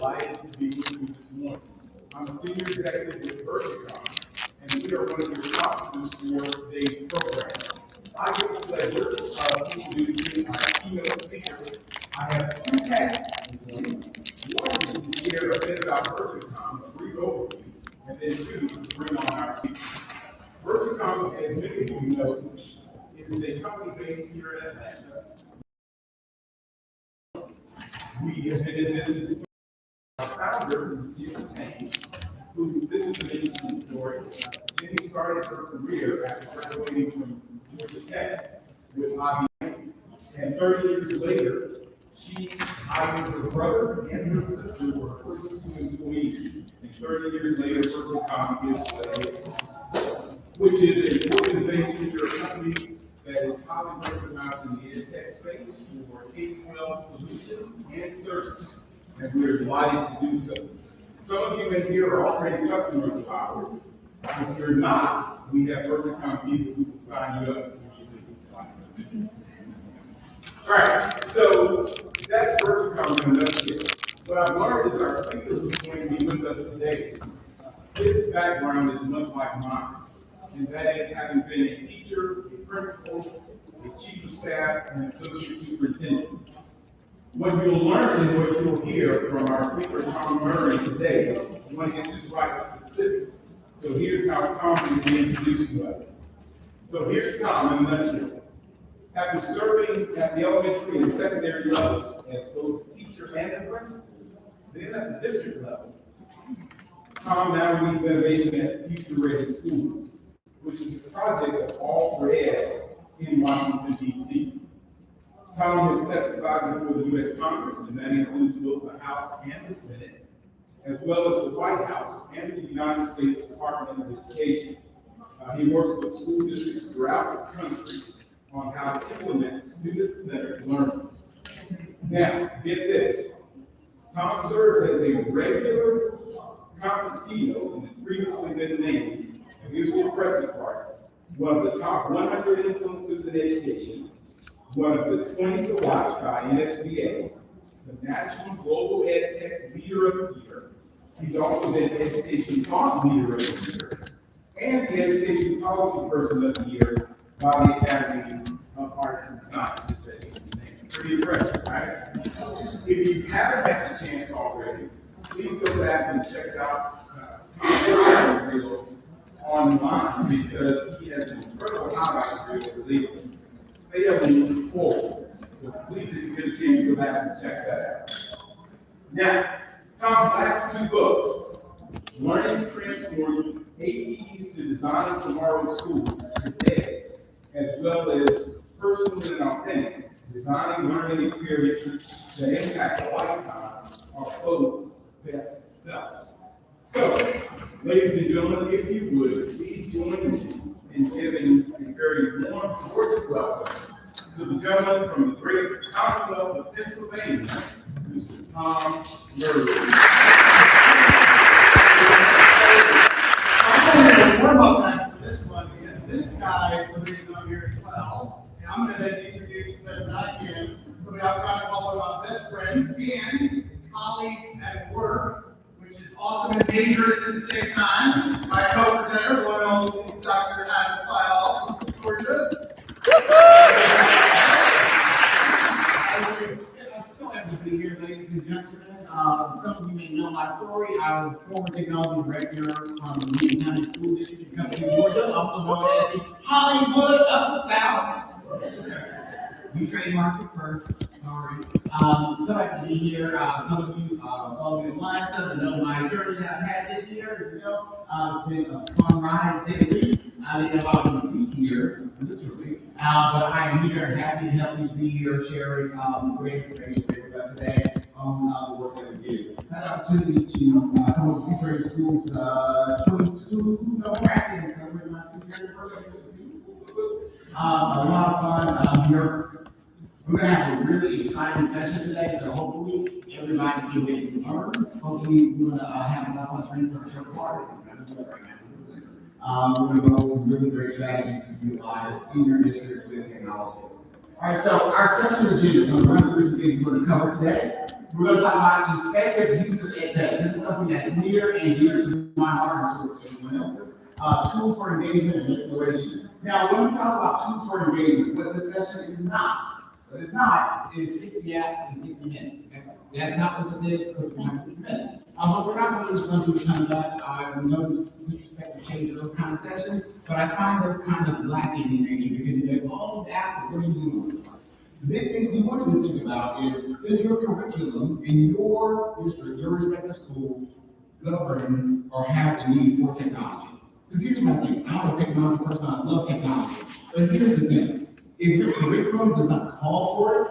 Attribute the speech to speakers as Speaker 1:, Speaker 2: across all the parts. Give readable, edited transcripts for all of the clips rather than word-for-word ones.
Speaker 1: delighted to be with you this morning. I'm a senior executive with Edtech, and we are one of your sponsors for today's program. I get the pleasure of introducing our keynote speaker. I have two tasks this morning. One is to share a bit about Edtech, a brief overview, and then two, to bring on our speakers. Edtech, as many of you know, is a company based here in Atlanta. We have been in business. Our founder, Jimmy Payne, who, this is an interesting story. Jimmy started her career after graduating from Georgia Tech with IBM. And 30 years later, she, hired her brother and her sister were her first two employees. And 30 years later, Edtech is, which is an organization or a company that is highly recognized in the Edtech space for K-12 solutions and services, and we are delighted to do so. Some of you in here are already customers of ours. If you're not, we have Edtech people who can sign you up. All right, so that's Edtech in a nutshell. What I've learned is our speaker who's going to be with us today, his background is much like mine. And that is having been a teacher, a principal, a chief of staff, and an associate superintendent. What you'll learn and what you'll hear from our speaker, Tom Murray, today, I want to get this right specific. So here's how Tom will be introduced to us. So here's Tom in a nutshell. After serving at the elementary and secondary levels as both a teacher and a principal, then at the district level, Tom now leads innovation at Future Ready Schools, which is a project of All for Ed in Washington, D.C. Tom has testified before the U.S. Congress, and that includes both the House and the Senate, as well as the White House and the United States Department of Education. He works with school districts throughout the country on how to implement student-centered learning. Now, get this. Tom serves as a regular conference keynote and has previously been named, and here's the impressive part, one of the top 100 influencers in education, one of the 20 to watch by NSBA, the National Global Edtech Leader of the Year. He's also been Education Thought Leader of the Year, and the Education Policy Person of the Year by the Academy of Arts and Sciences. Pretty impressive, right? If you haven't had the chance already, please go back and check out Tom's reel online because he has an incredible highlight reel for leaders. They are moving forward. So please, if you get a chance, go back and check that out. Now, Tom's last two books, Learning to Transform 8 Keys to Designing Tomorrow's Schools Today, as well as Personal and Authentic, Designing Learning Experiences that Impact a Lifetime, are both best sellers. So, ladies and gentlemen, if you would, please join me in giving a very warm Georgia welcome to the gentleman from the great Commonwealth of Pennsylvania, Mr. Tom Murray.
Speaker 2: I'm going to warm up back for this one because this guy is the reason I'm here as well. And I'm going to introduce the best I can. So we have kind of call about best friends and colleagues at work, which is awesome and dangerous at the same time. My co-presenter, one and only Dr. Adam File from Georgia. I'm so happy to be here, ladies and gentlemen. Some of you may know my story. I'm a former technology director from the Lee County School District in Georgia, also known as the Hollywood of the South. You trademarked it first, sorry. So happy to be here. Some of you follow me online, some of you know my journey that I've had this year. You know, it's been a fun ride, to say the least. I didn't know I was going to be here, literally. But I am here and happy and healthy to be here sharing great information with us today on the work that we do. I had an opportunity to come to Future Schools to practice over my 2 years first. A lot of fun. We're going to have a really exciting session today, so hopefully everybody's going to get to learn. Hopefully we're going to have enough on screen for a short part. We're going to go over some really great strategies to utilize in your districts with technology. All right, so our session agenda, one of the things we're going to cover today We're going to talk about effective use of Edtech. This is something that's near and dear to my heart and to everyone else's. Tools for engagement and exploration. Now, when we talk about tools for engagement, what this session is not, what it's not is 60 apps in 60 minutes. Okay? That's not what this is, because we have 60 minutes. But we're not going to run through the kind of that. I no disrespect to change those kind of sessions, but I find those kind of lacking in nature because you get all these apps, what are you doing? The big thing we want you to think about is your curriculum in your district, your respective school, govern or have the need for technology? Because here's my thing, I'm a technology person, I love technology. But here's the thing, if your curriculum does not call for it,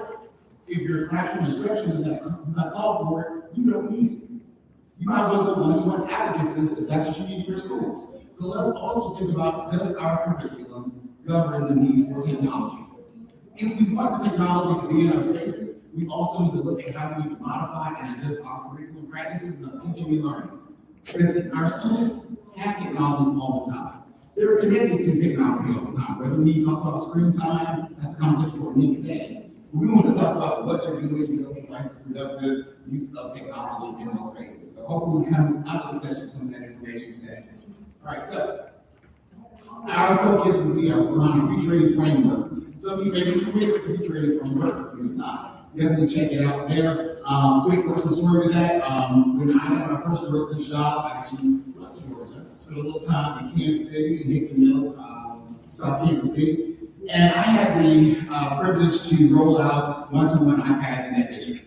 Speaker 2: if your classroom instruction does not call for it, you don't need it. You might as well go one-to-one advocacy if that's what you need in your schools. So let's also think about, does our curriculum govern the need for technology? If we want the technology to be in our spaces, we also need to look at how we need to modify and adjust our curriculum practices of teaching and learning. Because our students have technology all the time. They're connected to technology all the time. Whether we talk about screen time, that's a conversation for another day. We want to talk about what they're doing to those devices, productive use of technology in those spaces. So hopefully we come out of the session with some of that information today. All right, so our focus will be on a future-ready framework. Some of you may be familiar with the future-ready framework. If you're not, definitely check it out there. Quick personal story with that. When I had my first work this job, I actually left Georgia, spent a little time in Kansas City, in Hickory Mills, South Kansas City. And I had the privilege to roll out one-to-one iPads in that district.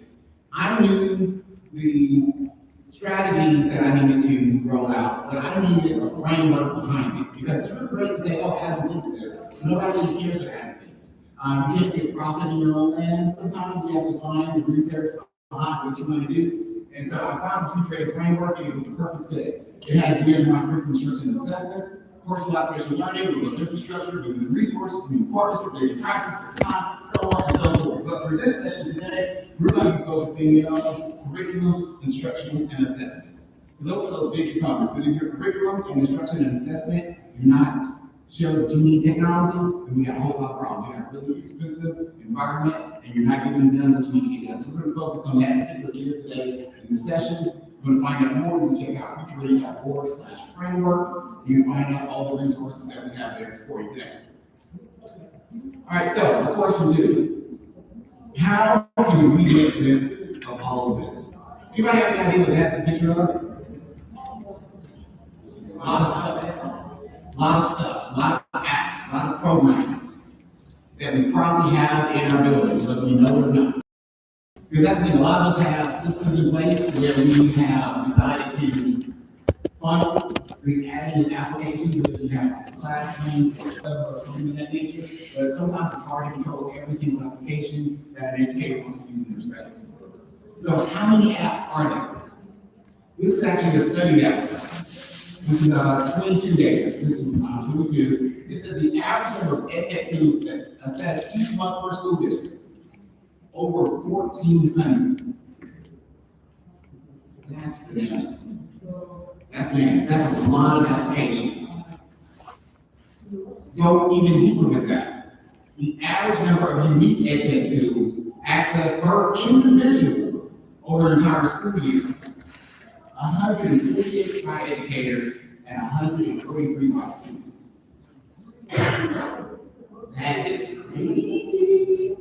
Speaker 2: I knew the strategies that I needed to roll out, but I needed a framework behind it. Because it's really great to say, oh, Adam thinks this. Nobody really cares what Adam thinks. You can't get profit in your own land. Sometimes you have to find the research behind what you want to do. And so I found the future-ready framework, and it was a perfect fit. It had gears around curriculum instruction and assessment, personal application learning, with infrastructure, with resources, with partnerships, data practice, time, so on and so forth. But for this session today, we're going to be focusing on curriculum, instruction, and assessment. Those are those big components. Because if your curriculum and instruction and assessment do not show that you need technology, then we got a whole lot of problems. You got a really expensive environment, and you're not getting done what you need to get done. So we're going to focus on that particular here today in this session. We're going to find out more. You can check out futureready.org/framework. You can find out all the resources that we have there for you today. All right, so question 2. How can we make sense of all of this? Anybody have any idea what that's a picture of? A lot of stuff, a lot of apps, a lot of programs that we probably have in our buildings, whether we know it or not. Because that's the thing, a lot of us have systems in place where we have decided to funnel the added applications that we have like classrooms or something of that nature. But sometimes it's hard to control every single application that an educator wants to use in their space. So how many apps are there? This is actually a study that was done. This is 22 data. This is 22. It says the average number of Edtech tools that's assessed each month per school district. Over 1,400. That's bananas. That's bananas. That's a lot of applications. Go even deeper with that. The average number of unique Edtech tools accessed per individual over an entire school year. 148 by educators and 143 by students. That is crazy.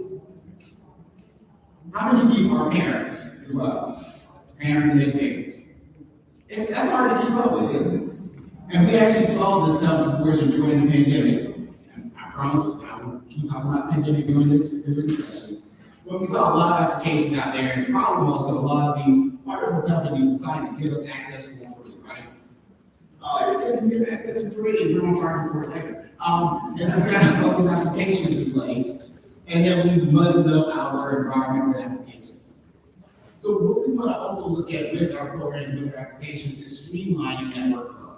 Speaker 2: How many of you are parents as well? Parents and educators. That's hard to keep up with, isn't it? And we actually solved this stuff before during the pandemic. And I promise I will keep talking about pandemic during this discussion. But we saw a lot of applications out there, and the problem was that a lot of these wonderful companies decided to give us access for free, right? Oh, you can give access for free, and we're going to charge you for it later. And we've got all these applications in place, and then we've muddled up our environment with applications. So what we want to also look at with our programs and with our applications is streamlining that workflow.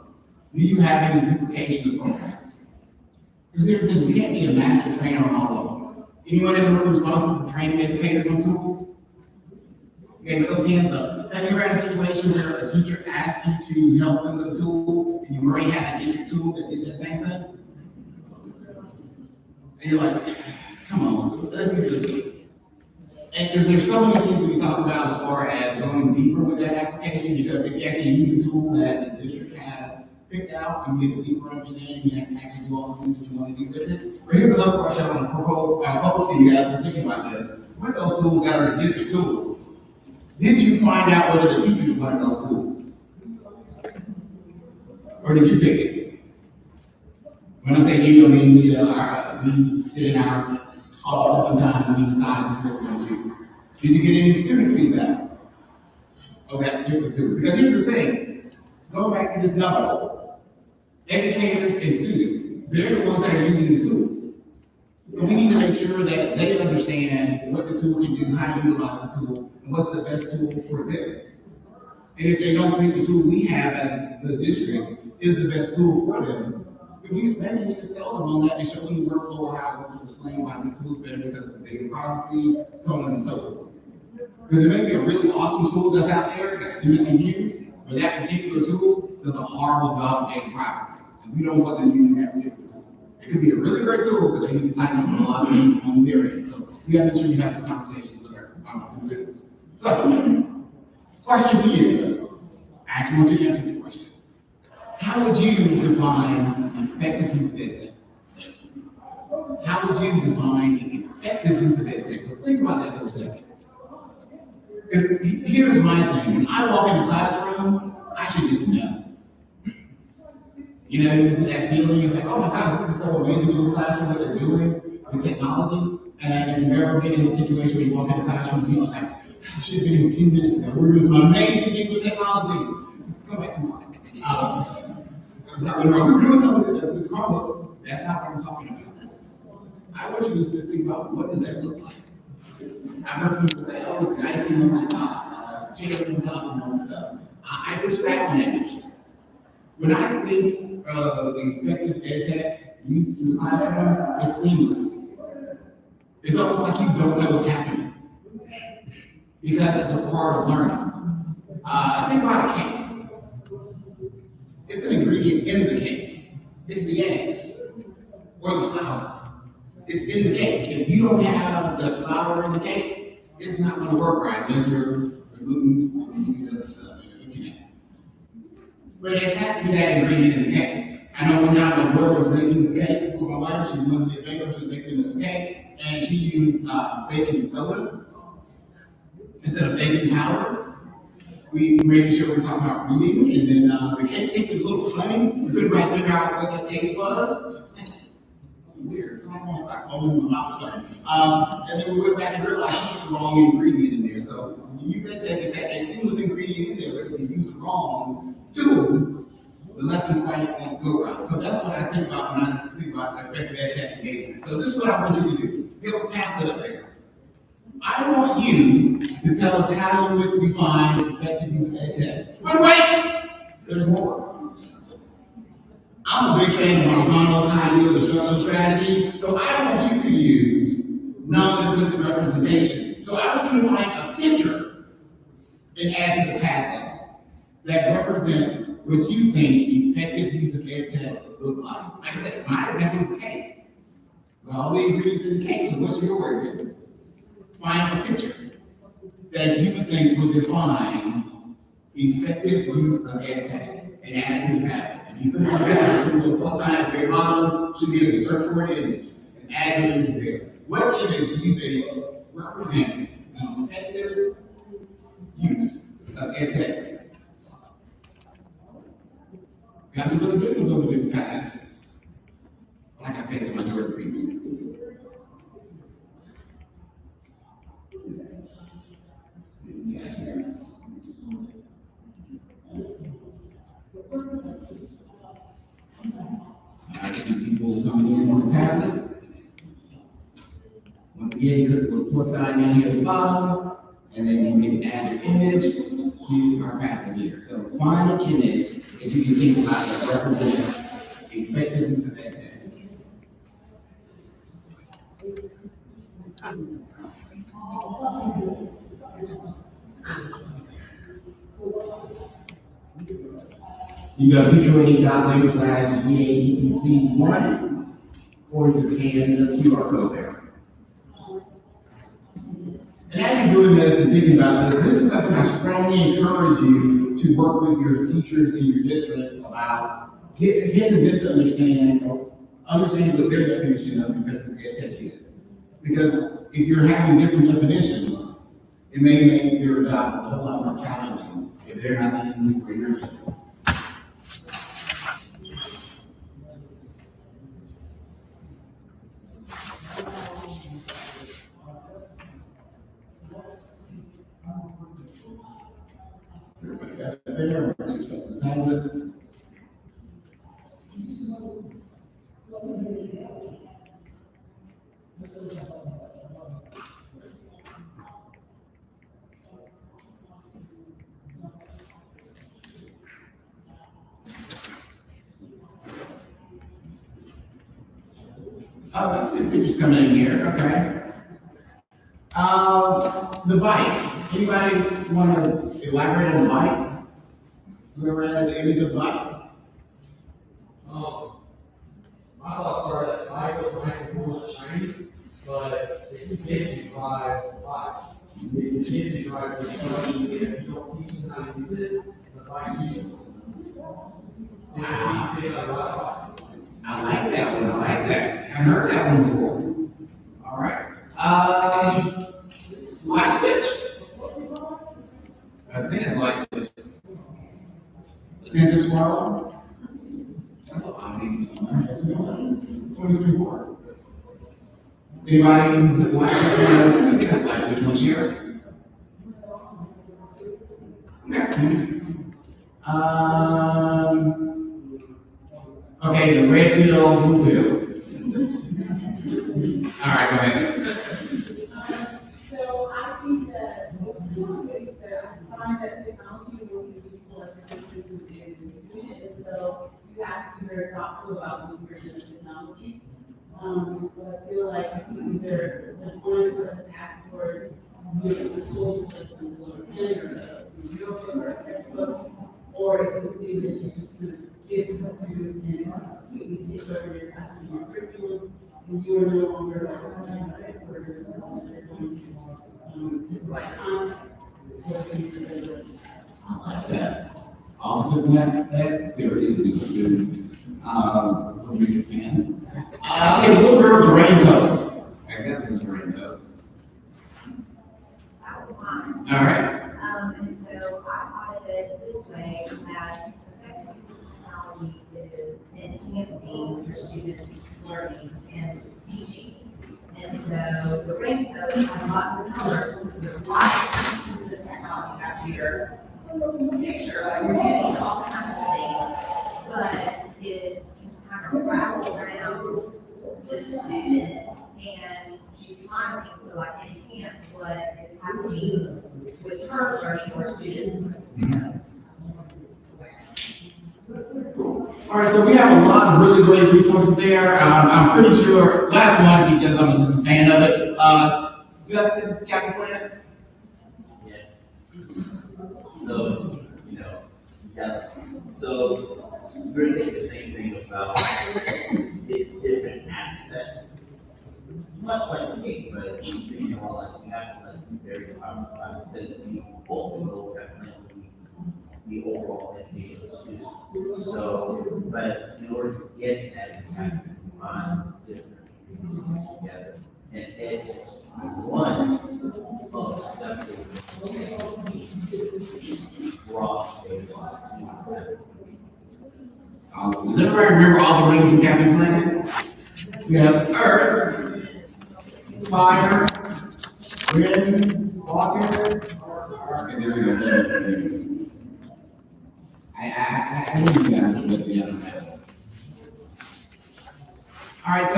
Speaker 2: Do you have any duplication of programs? Because here's the thing, we can't be a master trainer on all of them. Anyone in the room responsible for training educators on tools? Okay, those hands up. Have you ever had a situation where a teacher asked you to help them with a tool and you already had a district tool that did the same thing? And you're like, come on, let's do this. And because there's so many things we can talk about as far as going deeper with that application, because if you actually use a tool that the district has picked out, you get a deeper understanding and actually do all the things that you want to do with it. But here's another question I want to pose to you as we're thinking about this. What are those tools that are district tools? Did you find out whether the teachers wanted those tools? Or did you pick it? When I say you, I mean we sit in our office sometimes and we decide this is what we're going to use. Did you get any student feedback? Oh, that's different too. Because here's the thing, go back to this number. Educators and students, they're the ones that are using the tools. So we need to make sure that they understand what the tool can do, how to utilize the tool, and what's the best tool for them. And if they don't think the tool we have as the district is the best tool for them, then we maybe need to sell them on that and show them the workflow or how to explain why this tool is better because of data privacy, so on and so forth. Because there may be a really awesome tool that's out there that students can use, but that particular tool does a horrible job of data privacy. And we don't want them using that particular tool. It could be a really great tool, but they need to tighten up on a lot of things on their end. So we have to make sure you have this conversation with our individuals. So, question to you. I actually want you to answer this question. How would you define effective use of EdTech? How would you define an effective use of EdTech? So think about that for a second. Here's my thing. When I walk in the classroom, I should just know. You know, isn't that feeling? It's like, oh my gosh, this is so amazing in this classroom, what they're doing with technology. And if you've ever been in a situation where you walk in the classroom, the teacher's like, I should have been here 10 minutes ago. We're doing some amazing things with technology. Come back tomorrow. We're doing something with the Chromebooks. That's not what I'm talking about. I want you to just think about what does that look like. I've heard people say, oh, it's icing on the top, it's cherry on top and all this stuff. I push back on that issue. When I think of effective EdTech use in the classroom, it's seamless. It's almost like you don't know what's happening because it's a part of learning. Think about a cake. It's an ingredient in the cake. It's the eggs or the flour. It's in the cake. If you don't have the flour in the cake, it's not going to work right unless you're gluten and the other stuff. But it has to be that ingredient in the cake. I know one time my brother was making the cake for my wife. She wanted to be a baker. She was making the cake, and she used baking soda instead of baking powder. We made sure we were talking about reading, and then the cake tasted a little funny. We couldn't quite figure out what that taste was. Weird. I don't know if I called in my mouth or something. And then we went back and realized she put the wrong ingredient in there. So when you use EdTech, it's a seamless ingredient in there, but if you use the wrong tool, the lesson quite won't go right. So that's what I think about when I think about effective EdTech engagement. So this is what I want you to do. You have a pamphlet up there. I want you to tell us how you would define effective use of EdTech. But wait! There's more. I'm a big fan of Marzano's high-yield instructional strategies, so I want you to use non-linguistic representation. So I want you to find a picture and add to the Padlet that represents what you think effective use of EdTech looks like. Like I said, my example is cake. Well, all the ingredients in the cake, so what's your example? Find a picture that you think will define effective use of EdTech and add it to the Padlet. If you click on that, there's a little plus sign at the very bottom, should be able to search for an image and add the image there. What image do you think represents effective use of EdTech? Got some really good ones over the past, but I got faith in my Jordan Reeves. I see people coming into the Padlet. Once again, you click the plus sign down here at the bottom, and then you can add your image to our Padlet here. So find an image that you can think about that represents effective use of EdTech. You got featureready.label/GaETC1, or you can scan the QR code there. And as you're doing this and thinking about this, this is something I strongly encourage you to work with your teachers in your district about getting them to understand what their definition of effective EdTech is. Because if you're having different definitions, it may make their job a whole lot more challenging if they're not making where you're making. Everybody got it there? Let's expect the tablet. Oh, that's good pictures coming in here, okay. The bike, anybody want to elaborate on the bike? Whoever had the image of the bike?
Speaker 3: My thoughts are that bike was nice and cool and shiny, but it's the kids who drive the bike. It's the kids who drive the bike, and if you don't teach them how to use it, the bike's useless. So you can teach kids how to ride a bike.
Speaker 2: I like that one, I like that. I haven't heard that one before. All right. Light switch. I think it's light switch. Attentive swirl. That's a lot of things. 2024. Anybody light switch one? I think that's light switch one here. Okay, the red pill, blue pill. All right, go ahead.
Speaker 4: So I think that, I find that technology is really useful as a system in using it, and so you have to be very thoughtful about using your technology. So I feel like you either employ a path towards using the tools like this little pen or a notebook or a textbook, or it's a student that you just kind of get to and completely take over your classroom, your curriculum, and you are no longer like an expert or a person that are going to provide context for things that they're learning.
Speaker 2: I like that. Also, that there is a good, major fans. Okay, little girl with the raincoats. I guess it's a raincoat.
Speaker 5: That was mine.
Speaker 2: All right.
Speaker 5: And so I thought of it this way, that effective use of technology is enhancing your students' learning and teaching. And so the raincoat has lots of colors, there's lots of pieces of technology out here. Picture, like you're using all kinds of things, but it kind of wraps around the student and she's smiling, so I can enhance what is happening with her learning or students.
Speaker 2: All right, so we have a lot of really great resources there. I'm pretty sure, last one, because I'm just a fan of it. Justin, Captain Planet?
Speaker 6: Yeah. So, yeah. So, we're thinking the same thing about its different aspects. Much like the cake, but like you have to be very powerful about it because the ultimate goal definitely the overall education of the student. So, but in order to get that, you have to combine different things together. And Edtech is one of several broad areas that students have.
Speaker 2: Does everybody remember all the rings in Captain Planet? We have Earth, Fire, Wind, Water. Okay, there we go. I knew you guys would look the other way. All right, so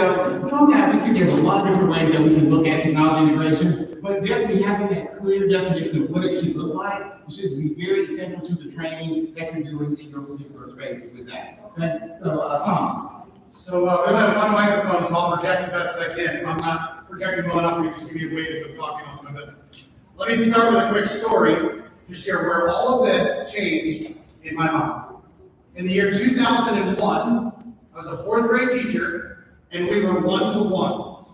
Speaker 2: from that, we see there's a lot of different ways that we can look at technology integration, but definitely having that clear definition of what it should look like should be very essential to the training that you're doing in your particular spaces with that. Okay, so Tom.
Speaker 7: So we only have one microphone, so I'll project the best I can. If I'm not projecting well enough, you just give me a wave as I'm talking on with it. Let me start with a quick story to share where all of this changed in my mind. In the year 2001, I was a fourth grade teacher, and we were 1-to-1.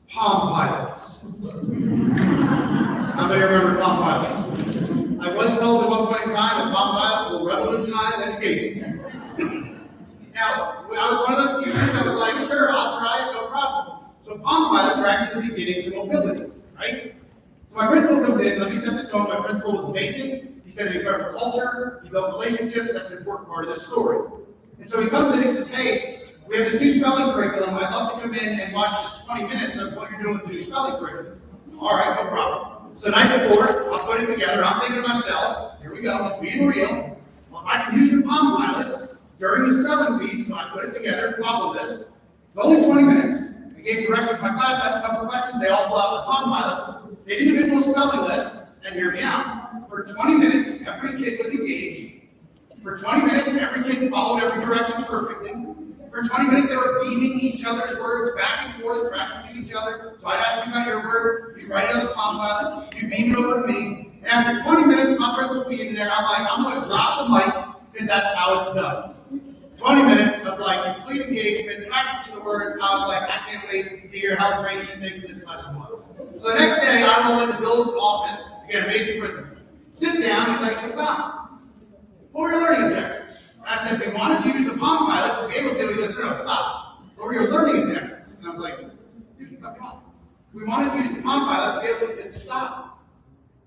Speaker 7: Palm Pilots. How many remember Palm Pilots? I was told at one point in time that Palm Pilots will revolutionize education. Now, I was one of those teachers that was like, sure, I'll try it, no problem. So Palm Pilots are actually the beginning to mobility, right? So my principal comes in, let me set the tone. My principal was amazing. He set an incredible culture. He built relationships. That's an important part of this story. And so he comes in and he says, hey, we have this new spelling curriculum. I'd love to come in and watch just 20 minutes of what you're doing with the new spelling curriculum. All right, no problem. So the night before, I'll put it together. I'm thinking to myself, here we go, just being real. Well, if I can use the Palm Pilots during the spelling piece, so I put it together, follow this. It's only 20 minutes. I gave direction to my class, asked a couple of questions. They all pull out the Palm Pilots. They did individual spelling lists, and hear me out. For 20 minutes, every kid was engaged. For 20 minutes, every kid followed every direction perfectly. For 20 minutes, they were beaming each other's words back and forth, practicing each other. So I'd ask you about your word, you write it on the Palm Pilot, you beam it over to me. And after 20 minutes, my principal would be in there, I'm like, I'm going to drop the mic, because that's how it's done. 20 minutes of like complete engagement, practicing the words. I was like, I can't wait to hear how great he thinks this lesson was. So the next day, I roll into Bill's office, again, amazing principal. Sit down, he's like, so Tom, what were your learning objectives? I said, we wanted to use the Palm Pilots to be able to. He goes, no, stop. What were your learning objectives? And I was like, dude, you cut me off. We wanted to use the Palm Pilots to be able to. He said, stop.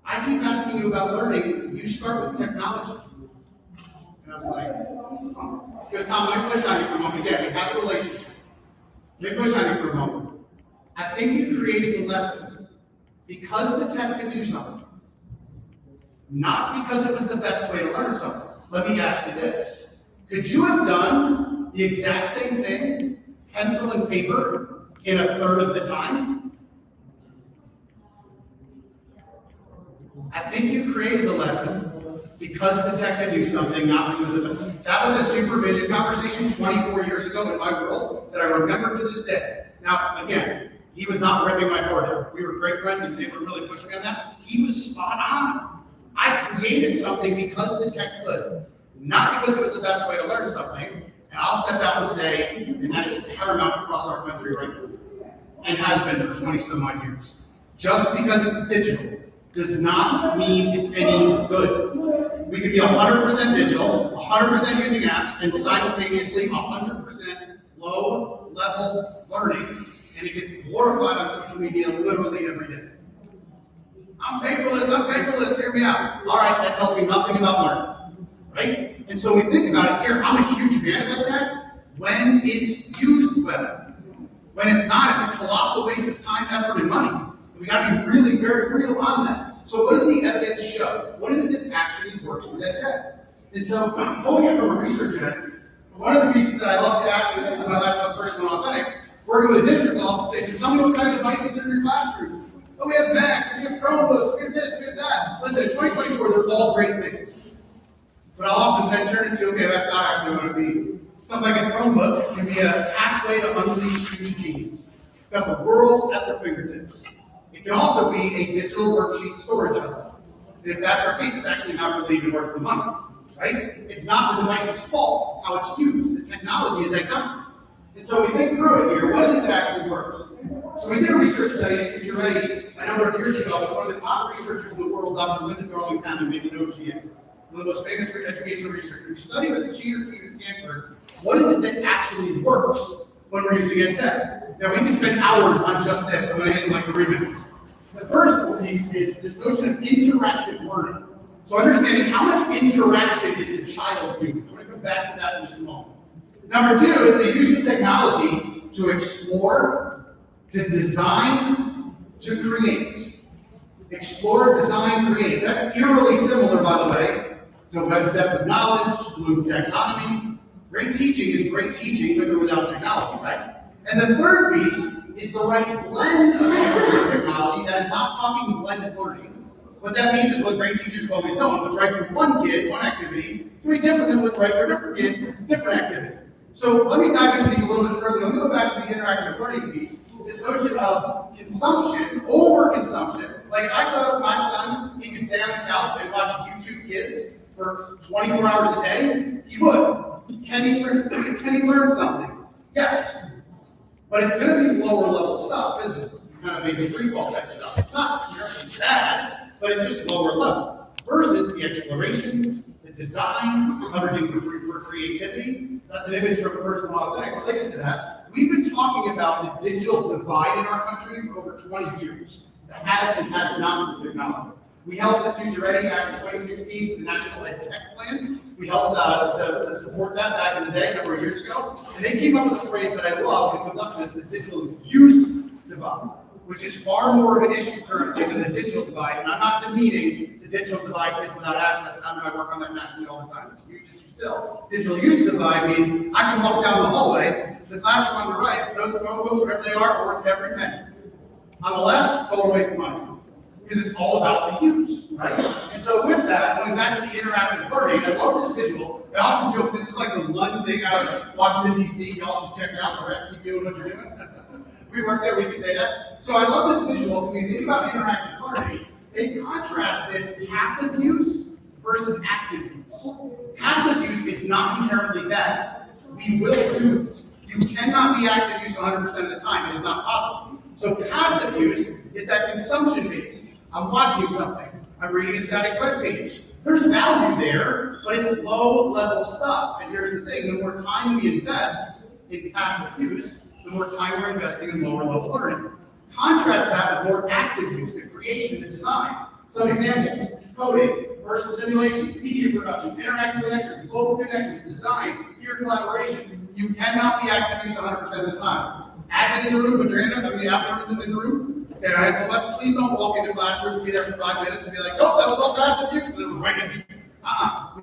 Speaker 7: I keep asking you about learning. You start with technology. And I was like, oh. He goes, Tom, let me push on you for a moment. Again, we had the relationship. Let me push on you for a moment. I think you created the lesson because the tech could do something, not because it was the best way to learn something. Let me ask you this. Could you have done the exact same thing, pencil and paper, in a third of the time? I think you created the lesson because the tech could do something, not because of it. That was a supervision conversation 24 years ago in my world that I remember to this day. Now, again, he was not ripping my cord out. We were great friends. He was able to really push me on that. He was spot on. I created something because the tech could, not because it was the best way to learn something. And I'll step out and say, and that is paramount across our country right now, and has been for 20 some odd years. Just because it's digital does not mean it's any good. We could be 100% digital, 100% using apps, and simultaneously 100% low-level learning, and it gets glorified on social media literally every day. I'm paperless, hear me out. All right, that tells me nothing about learning, right? And so when we think about it here, I'm a huge fan of EdTech when it's used well. When it's not, it's a colossal waste of time, effort, and money. And we gotta be really very real on that. So what does the evidence show? What is it that actually works with EdTech? And so, pulling it from a research end, one of the pieces that I love to ask, and this is my last one, personal and authentic, working with a district, I'll often say, so tell me what kind of devices are in your classrooms. Oh, we have Macs, we have Chromebooks, we have this, we have that. Listen, in 2024, they're all great things. But I'll often then turn into, okay, that's not actually what it would be. Something like a Chromebook can be a pathway to unleash student genius. You've got the world at their fingertips. It can also be a digital worksheet storage hub. And if that's our case, it's actually not really even worth the money, right? It's not the device's fault how it's used. The technology is agnostic. And so we think through it here. What is it that actually works? So we did a research study at Future Ready a number of years ago with one of the top researchers in the world, Dr. Linda Darling-Hammond, maybe you know who she is. One of the most famous educational researchers. We studied with the cheater team at Stanford. What is it that actually works when we're using EdTech? Now we can spend hours on just this. I'm going to hit in like 3 minutes. The first piece is this notion of interactive learning. So understanding how much interaction is the child doing. I'm going to come back to that in just a moment. Number 2 is the use of technology to explore, to design, to create. Explore, design, create. That's eerily similar, by the way, to Webb's depth of knowledge, Bloom's taxonomy. Great teaching is great teaching with or without technology, right? And the third piece is the right blend of technology that is not talking blended learning. What that means is what great teachers have always known. What's right for one kid, one activity, it's going to be different than what's right for a different kid, different activity. So let me dive into these a little bit further. Let me go back to the interactive learning piece. This notion of consumption, overconsumption. Like if I tell my son he can stay on the couch and watch YouTube Kids for 24 hours a day, he would. Can he learn something? Yes. But it's going to be lower level stuff, isn't it? kind of basic recall type stuff. It's not inherently bad, but it's just lower level. Versus the exploration, the design, leveraging for creativity. That's an image from Personal Authentic related to that. We've been talking about the digital divide in our country for over 20 years. The has and has nots of technology. We helped at Future Ready back in 2016, the National Edtech Plan. We helped to support that back in the day, a number of years ago. And they came up with a phrase that I love, it comes up as the digital use divide, which is far more of an issue currently than the digital divide. And I'm not demeaning the digital divide, kids without access. I work on that nationally all the time. It's a huge issue still. Digital use divide means I can walk down the hallway, the classroom on the right, those Chromebooks, wherever they are worth every penny. On the left, it's total waste of money. Because it's all about the use, right? And so with that, going back to the interactive learning, I love this visual. I often joke this is like the one thing out of Washington, D.C. Y'all should check out. The rest of you doing what you're doing. We work there, we can say that. So I love this visual. When you think about interactive learning, they contrasted passive use versus active use. Passive use is not inherently bad. We will do it. You cannot be active use 100% of the time. It is not possible. So passive use is that consumption based. I'm watching something. I'm reading a static web page. There's value there, but it's low level stuff. And here's the thing, the more time we invest in passive use, the more time we're investing in lower level learning. Contrast that with more active use, the creation, the design. Some examples, coding, immersive simulation, media productions, interactive with experts, global connections, design, peer collaboration. You cannot be active use 100% of the time. Admin in the room, put your hand up, how many admin in the room? Okay, all right, well, please don't walk into classroom and be there for 5 minutes and be like, oh, that was all passive use, and then we're right into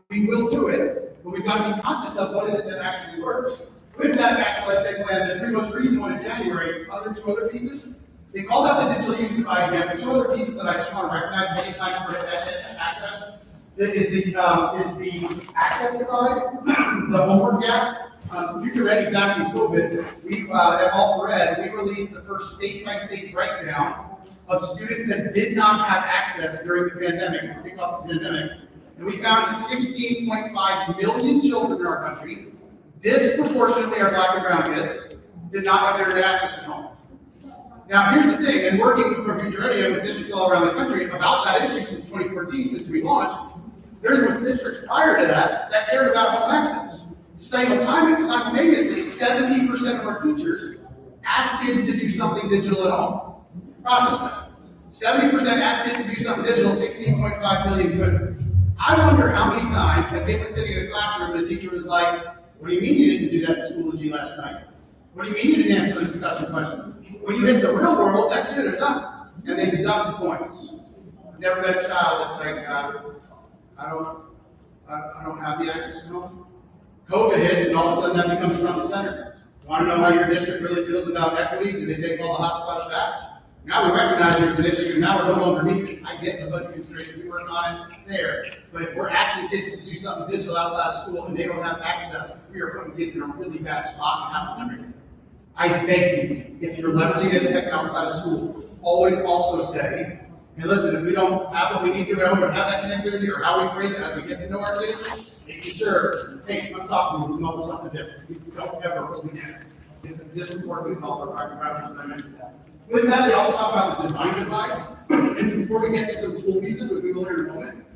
Speaker 7: we will do it, but we've got to be conscious of what is it that actually works. With that National Edtech Plan, the pretty most recent one in January, two other pieces, they called out the digital use divide again, but 2 other pieces that I just want to recognize many times for access is the access divide, the homework gap. Future Ready back in COVID, we at All for Ed, we released the first state-by-state breakdown of students that did not have access during the pandemic, to kick off the pandemic. And we found 16.5 million children in our country, disproportionately our Black and brown kids, did not have internet access at home. Now, here's the thing, and working for Future Ready and with districts all around the country about that issue since 2014, since we launched, there's districts prior to that cared about home access. Simultaneously, 70% of our teachers ask kids to do something digital at home. Process that. 70% ask kids to do something digital, 16.5 million couldn't. I wonder how many times a kid was sitting in a classroom and the teacher was like, what do you mean you didn't do that in Schoology last night? What do you mean you didn't answer the discussion questions? When you hit the real world, next year there's nothing. And they deduct points. I've never met a child that's like, I don't have the access at home. COVID hits and all of a sudden that becomes front and center. Want to know how your district really feels about equity? Do they take all the hotspots back? Now we recognize there's an issue, now we're no longer meeting. I get the budget constraints, we work on it there. But if we're asking kids to do something digital outside of school and they don't have access, we are putting kids in a really bad spot and happens every day. I beg you, if you're leveraging Edtech outside of school, always also say, hey listen, if we don't have what we need to at home or have that connectivity or how we phrase it as we get to know our kids, making sure, hey, I'm talking to you, come up with something different. You don't ever hold me next. Because this report is also practice, as I mentioned that. With that, they also talk about the design divide. And before we get to some tool pieces, which we will hear in a moment,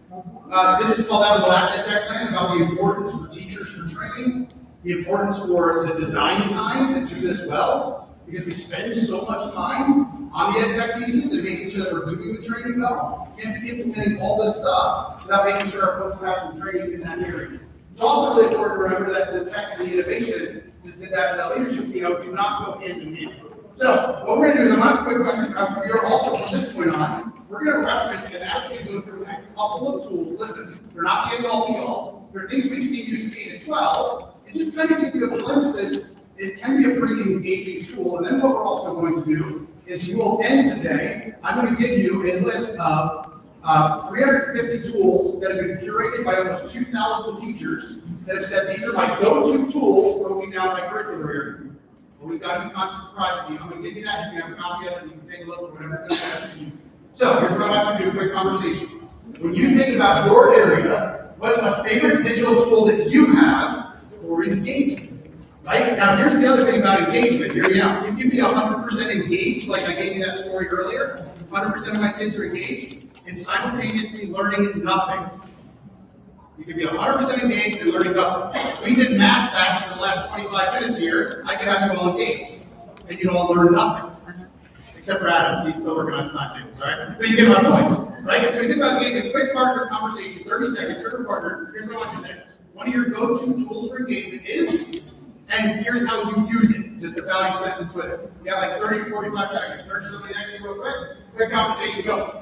Speaker 7: this was called out in the last Edtech plan about the importance for teachers for training, the importance for the design time to do this well, because we spend so much time on the Edtech pieces and making sure that we're doing the training well. We can't be implementing all this stuff without making sure our folks have some training in that area. It's also really important to remember that the tech and the innovation just did that in that leadership, do not go hand in hand. So what we're going to do is I'm going to quick question. You're also from this point on, we're going to reference and actually go through a couple of tools. Listen, they're not the end all be all. They're things we've seen used 8 and 12, and just kind of give you a glimpses. It can be a pretty engaging tool. And then what we're also going to do is you will end today. I'm going to give you a list of 350 tools that have been curated by almost 2,000 teachers that have said these are my go-to tools for looking down my curricular area. Always got to be conscious of privacy. I'm going to give you that. You can have a copy of it and you can take a look at whatever it is. So here's what I want you to do, a quick conversation. When you think about your area, what's a favorite digital tool that you have for engagement? Right? Now, here's the other thing about engagement. Hear me out. You can be 100% engaged, like I gave you that story earlier. 100% of my kids are engaged, and simultaneously learning nothing. You can be 100% engaged and learning nothing. If we did math facts for the last 25 minutes here, I could have you all engaged, and you'd all learn nothing. Except for Adam, he's still working on his timetables, right? But you get my point, right? So you think about getting a quick partner conversation, 30 seconds, serve a partner, here's what I want you to say. One of your go-to tools for engagement is, and here's how you use it, just a value sentence with it. You have like 30 to 45 seconds. Turn to somebody next to you real quick. Quick conversation, go.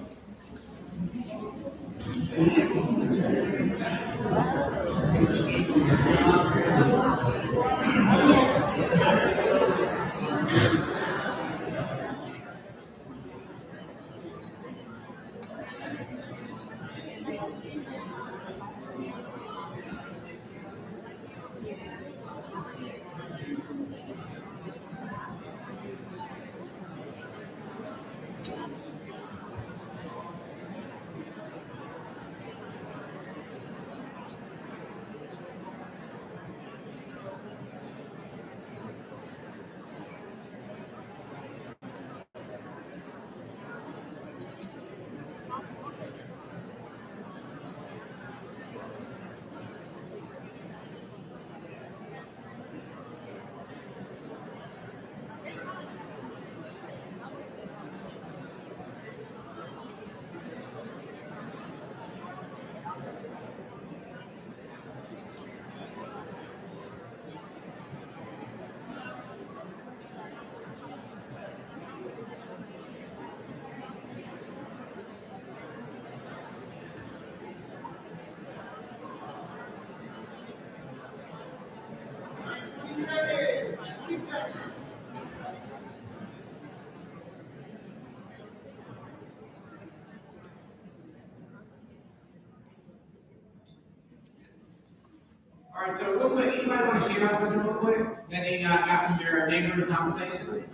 Speaker 7: All right, so real quick, anybody want to share something real quick that they got from your neighborhood conversation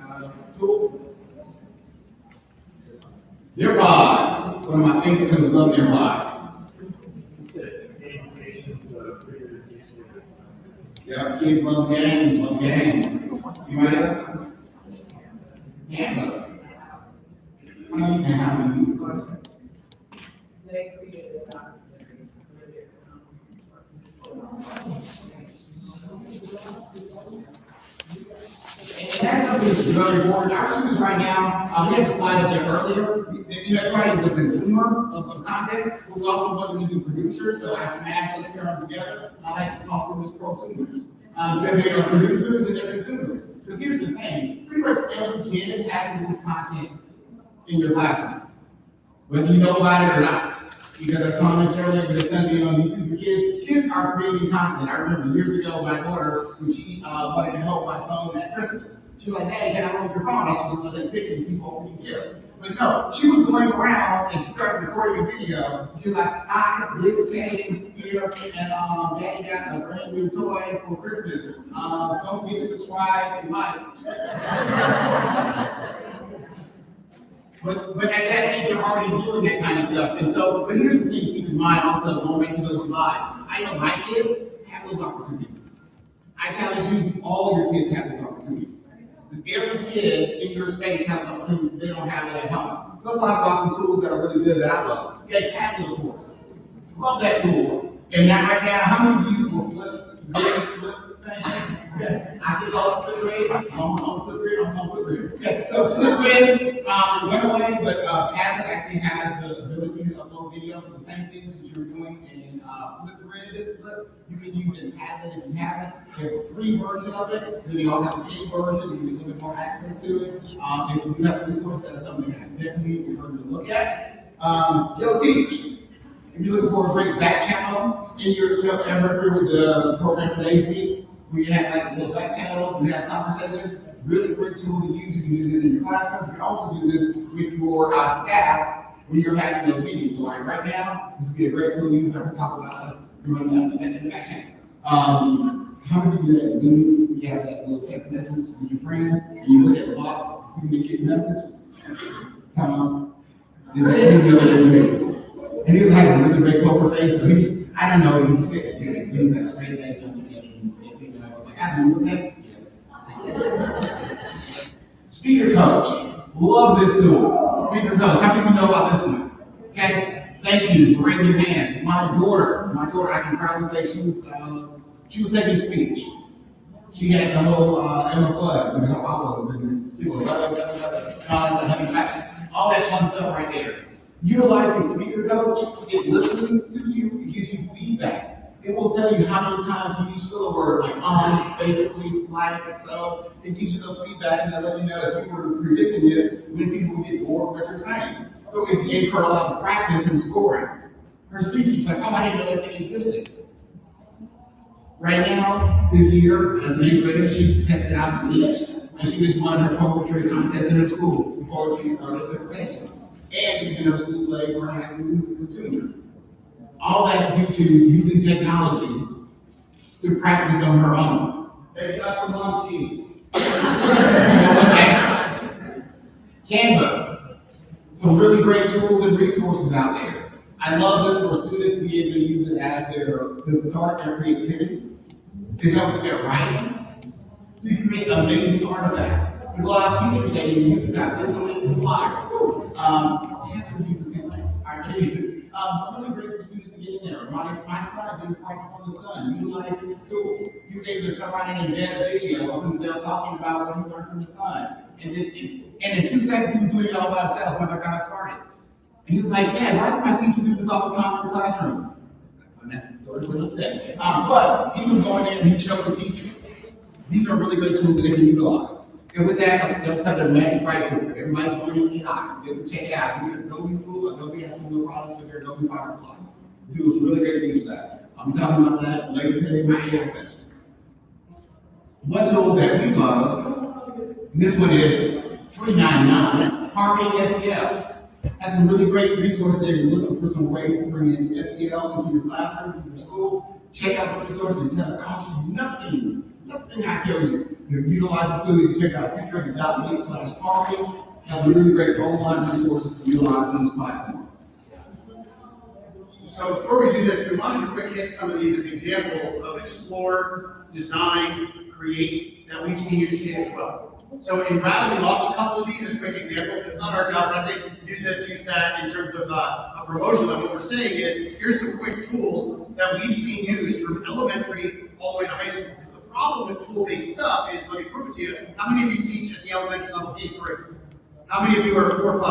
Speaker 7: tool? Nearby, one of my favorite tools, love Nearby. Yeah, kids love games, love games. You might have Canva. How many people?
Speaker 4: They created a document.
Speaker 2: And that's something that's very important. Our students right now, we have a slide up there earlier. Everybody is a consumer of content, but we also want them to be producers. So I smash those terms together. I like to call students prosumers. Because they are producers and they're consumers. Because here's the thing, pretty much every kid has to produce content in your classroom, whether you know about it or not. Because as commented earlier, there's something on YouTube for kids. Kids are creating content. I remember years ago, my daughter, when she wanted to hold my phone at Christmas, she was like, "Hey, can I hold your phone?" I thought she was going to take pictures of people opening gifts. But no, she was going around and she started recording a video. She was like, "Hi, this is Katie here, and Daddy got a brand new toy for Christmas. Don't forget to subscribe and like." But at that age, you're already doing that kind of stuff. And so, but here's the thing to keep in mind also, going back to those live. I know my kids have those opportunities. I challenge you, all your kids have those opportunities. Every kid in your space has an opportunity they don't have it at home. There's a lot of awesome tools that are really good that I love. Yeah, Padlet, of course. Love that tool. And now, right now, how many of you will flip things? Okay. I see all Flipgrid. I'm on Flipgrid. I'm on Flipgrid. Okay. So Flipgrid went away, but Padlet actually has the ability to upload videos of the same things that you're doing in Flipgrid. You can use it in Padlet if you have it. There's a free version of it. Then you all have a paid version. You get a little bit more access to it. If you have a resource, that's something that definitely is worth to look at. Teach. If you're looking for a great back channel in your, I'm familiar with the program Today's Meet. We have like those back channels, we have conversations, really great tool to use. You can do this in your classroom. You can also do this with your staff when you're having those meetings. So like right now, this would be a great tool to use. I can talk about us running that in the back channel. How many of you do that? You have that little text message with your friend, and you look at the box, see the kid message. Tom, did that the other day with me? And he had a really great poker face, so he's, I don't know, he said it to me. He was like straight face, I don't know, that's Speaker Coach. Love this tool. Speaker Coach. How many of you know about this one? Okay. Thank you for raising your hands. My daughter, I can proudly say she was taking speech. She had the whole Emma Flood and how I was, and she was having facts, all that fun stuff right there. Utilizing Speaker Coach, it listens to you, it gives you feedback. It will tell you how many times you use filler words like basically, like, and so. It gives you those feedback and it'll let you know if you were presenting this, when people would get bored of what you're saying. So it gave her a lot of practice in scoring. Her speech was like, oh, I didn't know that thing existed. Right now, this year, as an 8th grader, she tested out speech, and she just won her poetry contest in her school, poetry artist expansion. And she's in her school play for high school musical junior. All that due to using technology to practice on her own. They got from mom's jeans. Canva. Some really great tools and resources out there. I love this for students to be able to use it as to start their creativity, to help with their writing, to create amazing artifacts. There's a lot of teachers that even use it. I see so many flyers. Really great for students to get in there. My son did Project on the Sun, utilizing the school. He was able to come around and embed a video of himself talking about what he learned from the sun. And in 2 seconds, he was doing it all by himself when I got started. And he was like, Dad, why does my teacher do this all the time in the classroom? That's the story for another day. But he was going in and he showed the teacher. These are really great tools that they can utilize. And with that, they'll have their magic right to it. Everybody's learning AI. They can check it out. You get Adobe School, Adobe has some new products with their Adobe Firefly. Do some really great things with that. I'll be talking about that later today in my AI section. One tool that we love, and this one is $3.99, Harmony SEL. Has some really great resources there. You're looking for some ways to bring in SEL into your classroom, into your school. Check out the resources and tell it costs you nothing. Nothing I tell you. You utilize the tool, you can check out featuring.me/Harmony. Has really great online resources to utilize on this platform.
Speaker 7: So before we do this, we wanted to quick hit some of these as examples of explore, design, create that we've seen used K-12. So in rattling off a couple of these as quick examples, it's not our job to say use this, use that in terms of a promotion. What we're saying is here's some quick tools that we've seen used from elementary all the way to high school. Because the problem with tool-based stuff is, let me prove it to you, how many of you teach at the elementary level K3? How many of you are 4 or 5?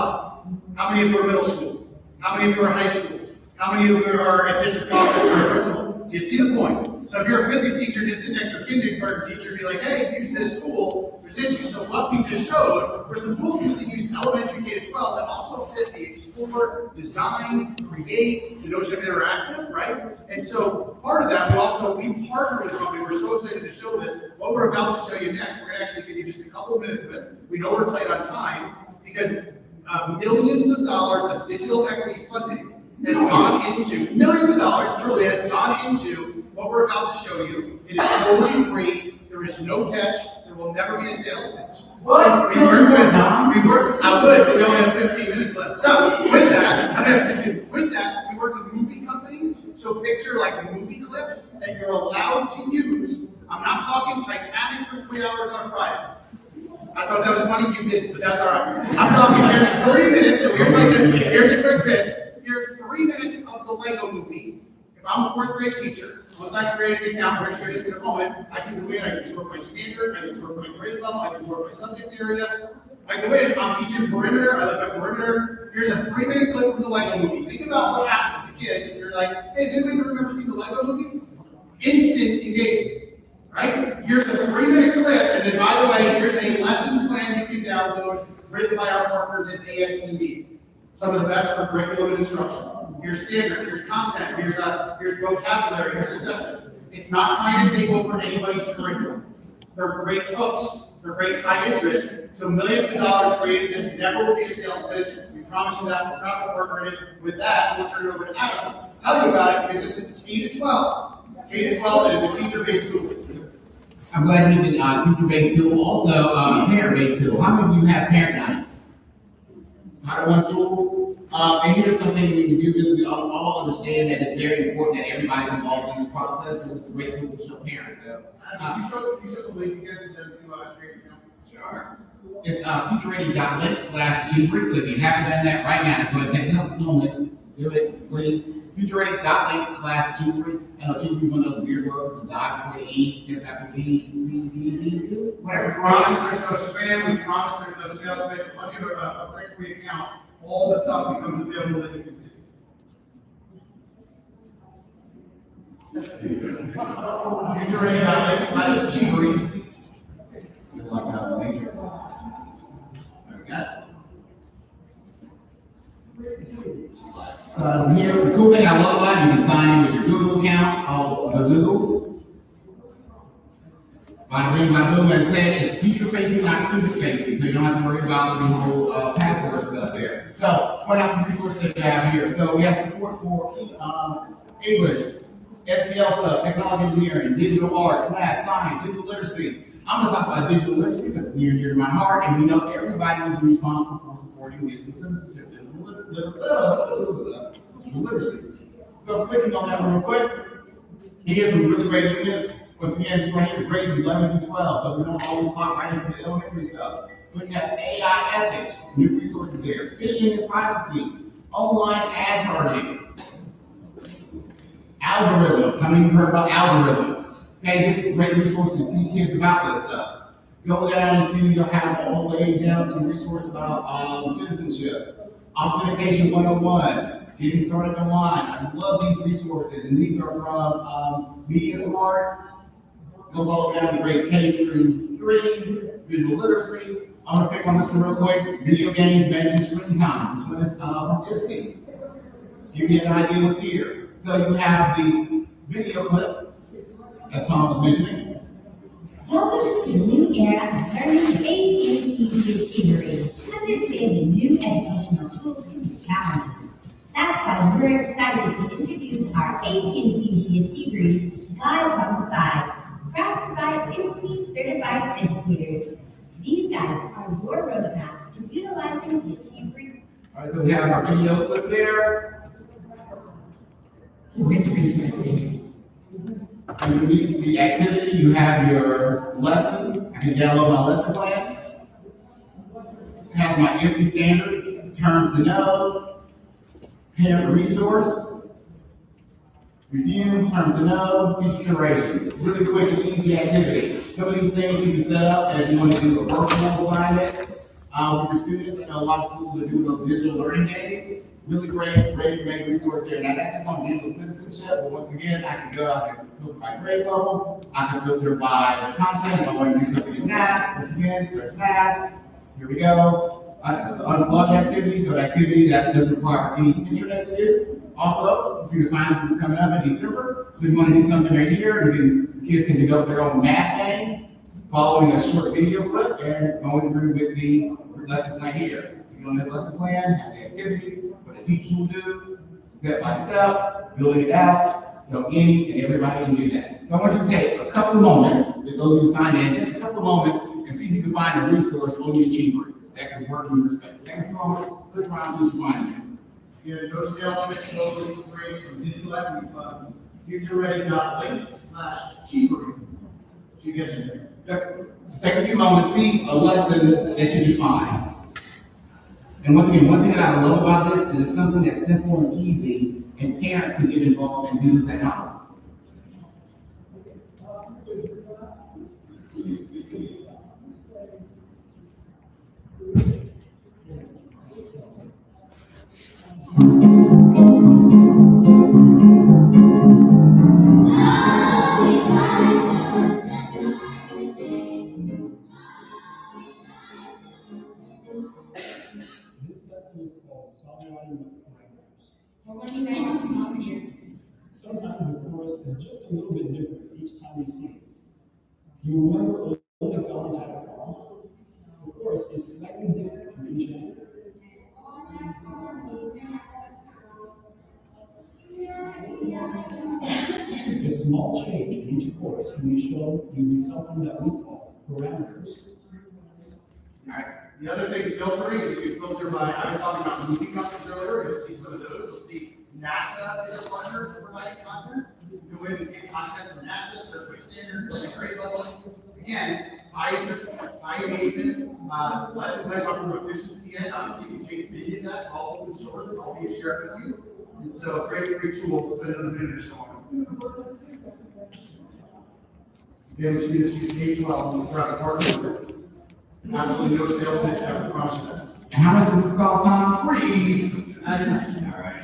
Speaker 7: How many of you are middle school? How many of you are high school? How many of you are at district office or principal? Do you see the point? So if you're a physics teacher, didn't sit next to a kindergarten teacher, be like, hey, use this tool, there's issues. So what we just showed were some tools we used in elementary K-12 that also fit the explore, design, create, the notion of interactive, right? And so part of that, we partner with a company. We're so excited to show this. What we're about to show you next, we're going to actually give you just a couple of minutes of it. We know we're tight on time because millions of dollars of digital equity funding has gone into, millions of dollars truly has gone into what we're about to show you. It is totally free. There is no catch. There will never be a sales pitch.
Speaker 2: What?
Speaker 7: We only have 15 minutes left. So with that, we work with movie companies. So picture like movie clips that you're allowed to use. I'm not talking Titanic for 3 hours on Friday. I thought that was funny, you didn't, but that's all right. I'm talking, here's 3 minutes, so here's a quick pitch. Here's 3 minutes of the Lego movie. If I'm a 4th grade teacher, once I create an account, we're going to show you this in a moment, I can go in, I can sort my standard, I can sort my grade level, I can sort my subject area. I go in, I'm teaching perimeter, I look at perimeter. Here's a 3-minute clip from the Lego movie. Think about what happens to kids if you're like, hey, has anybody remember seeing the Lego movie? Instant engagement. Right? Here's a 3-minute clip, and then by the way, here's a lesson plan you can download written by our partners at ASCD. Some of the best for curriculum and instruction. Here's standard, here's content, here's vocabulary, here's assessment. It's not trying to take over anybody's curriculum. They're great hooks, they're great high interest. So millions of dollars created this, never will be a sales pitch. We promise you that, we're proud to partner with that. I'm gonna turn it over to Adam to tell you about it because this is K-12. K-12 is a teacher-based tool.
Speaker 2: I'm glad you did teacher-based tool, also parent-based tool. How many of you have parent nights? One schools. And here's something when you do this, we all understand that it's very important that everybody's involved in this process. And it's a great tool to show parents. So,
Speaker 7: You show the link again to them to create an account.
Speaker 2: Sure. It's futureready.link/G3. So if you haven't done that right now, go ahead and take a couple moments. Do it, please. Futureready.link/G3. I know G3 is one of those weird words. Die before the E, tip after D, C, D, D, whatever.
Speaker 7: We promise there's no spam, we promise there's no sales pitch. Once you have a quick free account, all the stuff becomes available that you can see. Futureready.link/G3.
Speaker 2: Like how the matrix. There we go. So here, the cool thing I love about it, you can sign in with your Google account, all the Googles. Bada bing, bada boom, as I said, it's teacher facing, not student facing, so you don't have to worry about the whole password stuff there. So, point out the resources that we have here. So we have support for English, SPL stuff, technology engineering, digital arts, math, science, digital literacy. I'm gonna talk about digital literacy because it's near and dear to my heart, and we know everybody is responsible for supporting digital citizenship, digital literacy. So clicking on that real quick, here's some really great units. Once again, it's right here, grades 11 through 12, so we don't always pop right into the elementary stuff. But you have AI ethics, new resources there, phishing and privacy, online ad targeting, algorithms. How many of you heard about algorithms? Hey, this is a great resource to teach kids about this stuff. Go down and see, you'll have all the way down to resource about citizenship, authentication 101, getting started online. I love these resources, and these are from Media Smarts. Go all the way down to grades K through 3, visual literacy. I'm gonna pick on this one real quick. Video games, managing screen time. This one is from Disney. You get an idea what's here. So you have the video clip, as Tom was mentioning.
Speaker 8: Welcome to a new era of learning with AT&T Achievery. Understanding new educational tools can be challenging. That's why we're excited to introduce our AT&T Achievery Guides on the Side, crafted by ISTE certified educators. These guides are your roadmap to utilizing the Achievery.
Speaker 2: All right, so we have our video clip there.
Speaker 8: Rich resources.
Speaker 2: Underneath the activity, you have your lesson. I can download my lesson plan. Have my ISTE standards, terms to know, parent resource, review, terms to know, teacher curation. Really quick and easy activity. Some of these things you can set up if you want to do a virtual assignment with your students. I know a lot of schools are doing those digital learning days. Really great, ready-to-make resource there. Now that's just on digital citizenship, but once again, I can go, I can filter by grade level, I can filter by the content. If I want to do something in math, once again, search math. Here we go. Unplug activities, or activity that doesn't require any internet to do. Also, computer science is coming up in December, so if you want to do something right here, kids can develop their own math game, following a short video clip and going through with the lesson plan here. You know, this lesson plan, have the activity, what the teacher will do, step by step, building it out, so any and everybody can do that. So I want you to take a couple of moments, that those who signed in, take a couple of moments and see if you can find a resource on the Achiever that can work in your space. Take a few moments, click around, see what you find.
Speaker 7: Yeah, no sales pitch, local grades from digital equity funds, futureready.link/Achievery. She gets you there.
Speaker 2: Yep. So take a few moments, see a lesson that you can find. And once again, one thing that I love about this is it's something that's simple and easy, and parents can get involved and do this at home.
Speaker 9: This lesson is called Songwriting with Parameters.
Speaker 8: We're running back some songs here.
Speaker 9: Sometimes the chorus is just a little bit different each time you sing it. Do you remember "Oh MacDonald Had a Farm"? The chorus is slightly different for each end. A small change in each chorus can be shown using something that we call parameters.
Speaker 7: All right. The other thing, filtering, is you can filter by, I was talking about movie companies earlier, you'll see some of those. You'll see NASA is a partner for providing content. You can go in and get content from NASA, certificate standards, and grade level. Again, high engagement, lesson plans are from efficiency end. Obviously, you can take video of that, all open source, it's all being shared with you. And so, great free tool to spend another minute or so on. Again, we see this use K-12 throughout the partner. Absolutely no sales pitch ever promised that.
Speaker 2: And how much does this cost, Tom?
Speaker 7: Free.
Speaker 2: All right.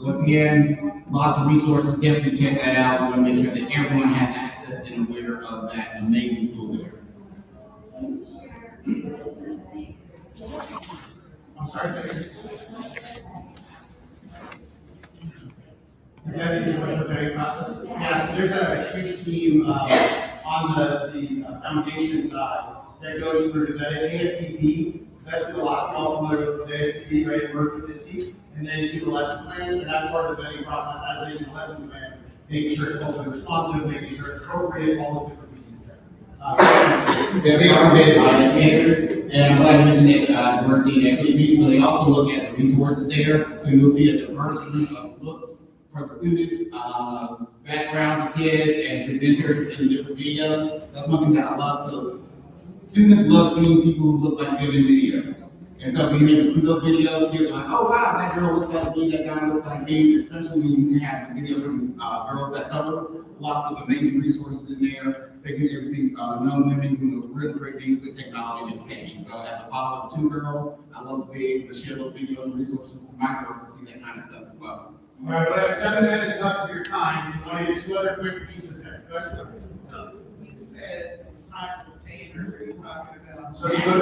Speaker 2: So again, lots of resources, definitely check that out. We want to make sure that everyone has access and aware of that amazing tool there.
Speaker 7: I'm sorry, say again, what's the vetting process? Yes, there's a huge team on the foundation side that goes through the ASCD. That's a lot of y'all familiar with the ASCD, right? Merge with ISTE, and then do the lesson plans, and that's part of the vetting process as they do the lesson plan, making sure it's totally responsive, making sure it's appropriate, all the different pieces there.
Speaker 2: Yeah, they are vetted by educators, and I'm glad you mentioned that diversity and equity piece. So they also look at the resources there, so you'll see a diversity of books for the students, backgrounds of kids, and presenters in the different videos. That's one thing that I love. So students love seeing people who look like them in videos. And so when you get to see those videos, you're like, oh wow, that girl looks like me, that guy looks like me, especially when you can have videos from girls that cover lots of amazing resources in there. They get everything, young women doing really great things with technology and education. So as a father of 2 girls, I love being able to share those videos and resources with my girls to see that kind of stuff as well.
Speaker 7: All right, we have 7 minutes left of your time, so I need 2 other quick pieces there. Go ahead.
Speaker 10: So you said it's not the standard, are you talking about?
Speaker 7: So if you go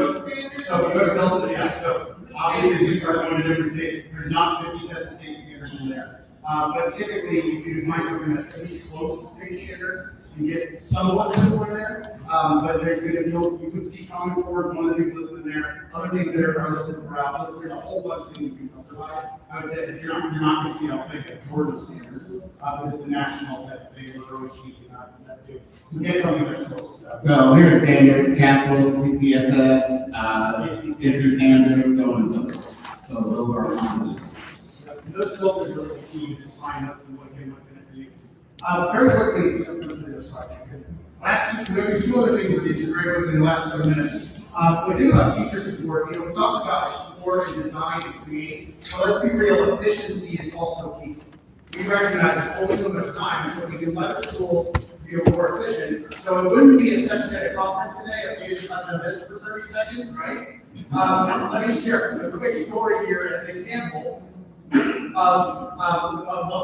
Speaker 7: to Delta, yes, so obviously you start going to different states, there's not 50 sets of state standards in there. But typically, you can find something that's at least close to state standards and get somewhat similar there. But there's gonna be, you could see Common Core is one of the things listed in there, other things that are listed throughout, there's a whole bunch of things you can filter by. I would say that you're not gonna see, I don't think, at Georgia standards, because it's a national set thing, or a sheet, that too. To get something that's close to that.
Speaker 2: So here are standards, CASEL, CCSS, ISTE standards, so on and so forth. So those are our ones.
Speaker 7: Those filters are really key to just find out what's in it for you. Very quickly, we have 2 other things we did very quickly in the last 7 minutes. We think about teacher support. We talk about explore and design and create. So let's be real, efficiency is also key. We recognize there's only so much time, so we can leverage tools to be more efficient. So it wouldn't be a session at a conference today if we just had to this for 30 seconds, right? Let me share a quick story here as an example of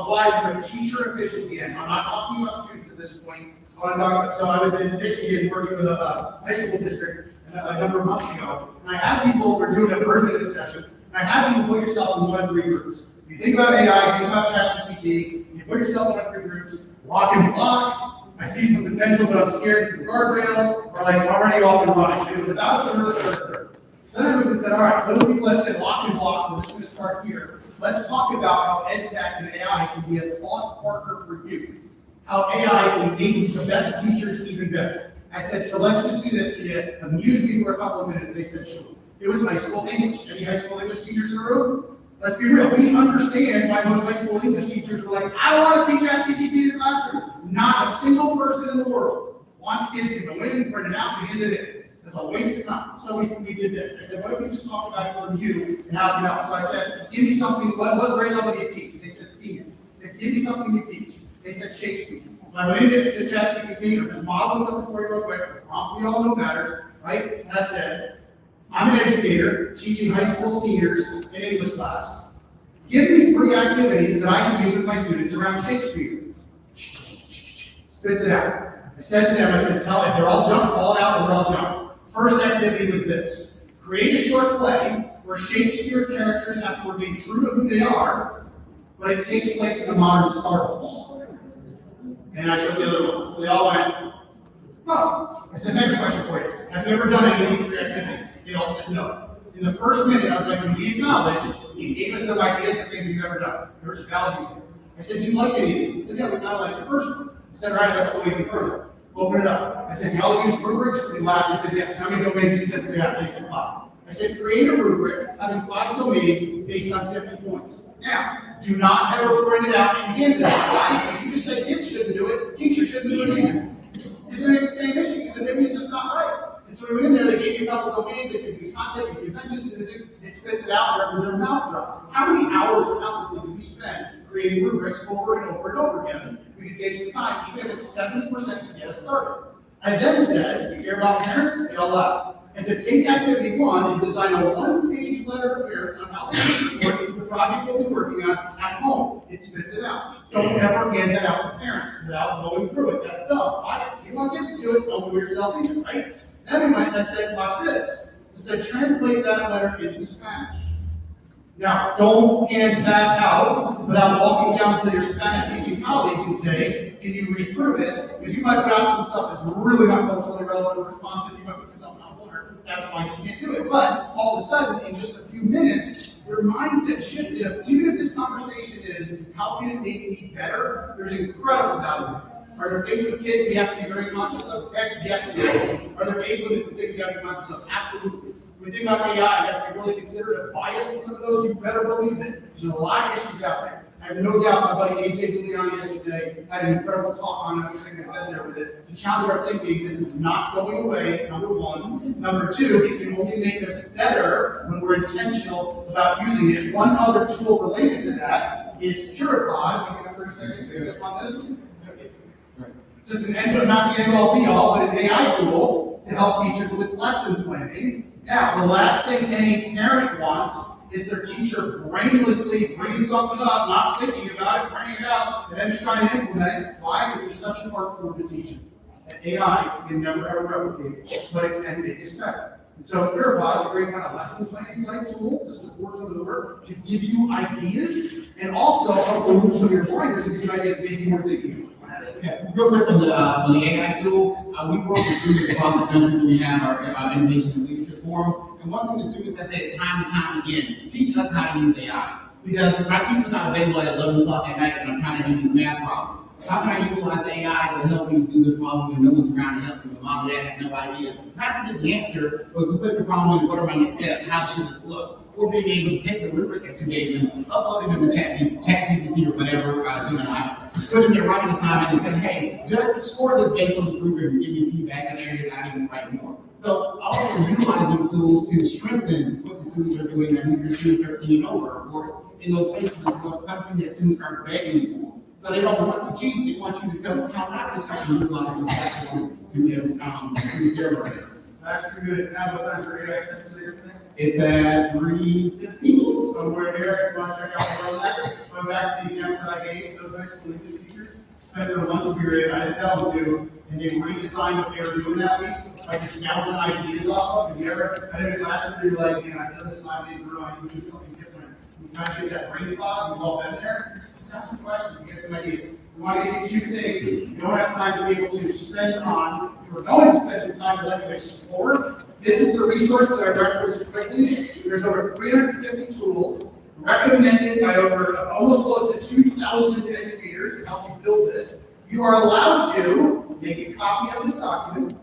Speaker 7: why from a teacher efficiency end. I'm not talking about students at this point. I want to talk about, so I was in Michigan working with a high school district a number of months ago, and I had people, we're doing a version of this session, and I had people put yourself in 1 of 3 groups. You think about AI, you think about ChatGPT, you put yourself in 1 of 3 groups, walk and block, I see some potential, but I'm scared, some guardrails, or like already off and running. And it was about a third. So then I moved and said, all right, those people that said lock and block, we're just going to start here. Let's talk about how Edtech and AI can be a thought partner for you. How AI can make the best teachers even better. I said, so let's just do this. Can you amuse me for a couple of minutes? They said, sure. It was high school English. Any high school English teachers in the room? Let's be real. We understand why most high school English teachers are like, I don't want to see ChatGPT in the classroom. Not a single person in the world wants kids to go in, print it out, and hand it in. That's a waste of time. So we did this. I said, what if we just talk about it for you and how it can help? So I said, give me something, what grade level do you teach? They said, senior. I said, give me something you teach. They said, Shakespeare. So I went into ChatGPT, or just modeling something for you real quick, prompt we all know matters, right? And I said, I'm an educator teaching high school seniors in English class. Give me 3 activities that I can use with my students around Shakespeare. Spits it out. I said to them, I said, tell if they're all junk, call it out, and we're all junk. First activity was this. Create a short play where Shakespeare characters have to remain true to who they are, but it takes place in the modern Star Wars. And I showed the other ones. They all went, oh. I said, next question for you. Have you ever done any of these 3 activities? They all said no. In the first minute, I was like, we acknowledge you gave us some ideas of things you've never done. There's value there. I said, do you like any of these? He said, yeah, we kind of like the first one. I said, all right, let's go even further. Open it up. I said, y'all use rubrics? They laughed. They said, yes. How many domains you said? Yeah. They said 5. I said, create a rubric having 5 domains based on 50 points. Now, do not ever print it out and hand it out. Why? Because you just said kids shouldn't do it, teachers shouldn't do it either. Because ran into the same issue. He said, maybe it's just not right. And so we went in there, they gave me a couple domains, they said use content, use conventions, and it spits it out, and their mouth drops. How many hours countlessly do we spend creating rubrics over and over and over again? We could save some time, even if it's 70% to get us started. I then said, you care about parents? Get all out. I said, take activity 1 and design a one-page letter to parents on how they support the project we'll be working on at home. It spits it out. Don't ever hand that out to parents without going through it. That's dumb. You want kids to do it, don't do it yourself either, right? Then we went and I said, watch this. I said, translate that letter into Spanish. Now, don't hand that out without walking down to your Spanish teaching colleague and say, can you read through this? Because you might put out some stuff that's really not culturally relevant or responsive. You might put yourself in a corner. That's why you can't do it. But all of a sudden, in just a few minutes, your mindset shifted. Even if this conversation is, how can it make me better? There's incredible value. Are there things with kids we have to be very conscious of? Yes, we do. Are there age limits and things we have to be conscious of? Absolutely. When we think about AI, you have to be really considerate of bias in some of those. You better believe it. There's a lot of issues out there. I have no doubt my buddy AJ Giuliani yesterday had an incredible talk on it. I wish I could have been there with it. To challenge our thinking, this is not going away, number 1. Number 2, it can only make us better when we're intentional about using it. One other tool related to that is Puripod. We can have 30 seconds to click on this. Just an end, but not the end all be all, but an AI tool to help teachers with lesson planning. Now, the last thing any parent wants is their teacher brainlessly bringing something up, not thinking about it, bringing it out, and then just trying to implement it. Why? Because there's such an art form to teaching. And AI can never ever replicate, but it can make us better. And so Puripod is a great kind of lesson planning type tool to support some of the work, to give you ideas, and also help remove some of your blinders and give you ideas maybe more thinking.
Speaker 2: Yeah, real quick on the AI tool, we work with students across the country when we have our innovation and leadership forums. And one thing the students have said time and time again, teach us how to use AI. Because my teacher's not available at 11 o'clock at night and I'm trying to do these math problems. How can I utilize AI to help me do this problem when no one's around to help me? Mom and dad have no idea. Not to get the answer, but to put the problem in, what are my next steps? How should this look? Or being able to take the rubric that you gave them, upload it into ChatGPT or whatever, Gemini, put in your writing assignment and say, hey, judge, score this based on this rubric and give me feedback in areas I need to write more. So also utilize these tools to strengthen what the students are doing and who your students are 13 and over, of course, in those spaces as well, something that students are begging for. So they don't want to cheat, they want you to tell them how not to try to utilize those platforms to give students their learning.
Speaker 1: Last 2 minutes, now what time for AI session and everything?
Speaker 2: It's at 3:15.
Speaker 1: Somewhere here, if you want to check out the roadmap, going back to the example that I gave, those high school English teachers spent their lunch period, I didn't tell them to, and they redesigned what they were doing that week by just bouncing ideas off of. Because you ever, I did it last year, you're like, man, I've done this 5 days in a row, I need to do something different. You kind of get that brain fog, we've all been there. Just ask some questions and get some ideas. We want to give you 2 things you don't have time to be able to spend on. We're going to spend some time to let you explore. This is the resource that I referenced quickly. There's over 350 tools recommended by over almost close to 2,000 educators to help you build this. You are allowed to make a copy of this document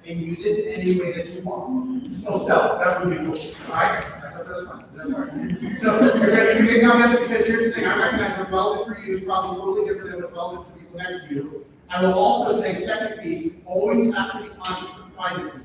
Speaker 1: and use it in any way that you want. Just don't sell it. That would be cool. All right? That's fine. That's fine. So you can comment because here's the thing. I recognize what's relevant for you is probably totally different than what's relevant for people next to you. I will also say, second piece, always have to be conscious of privacy.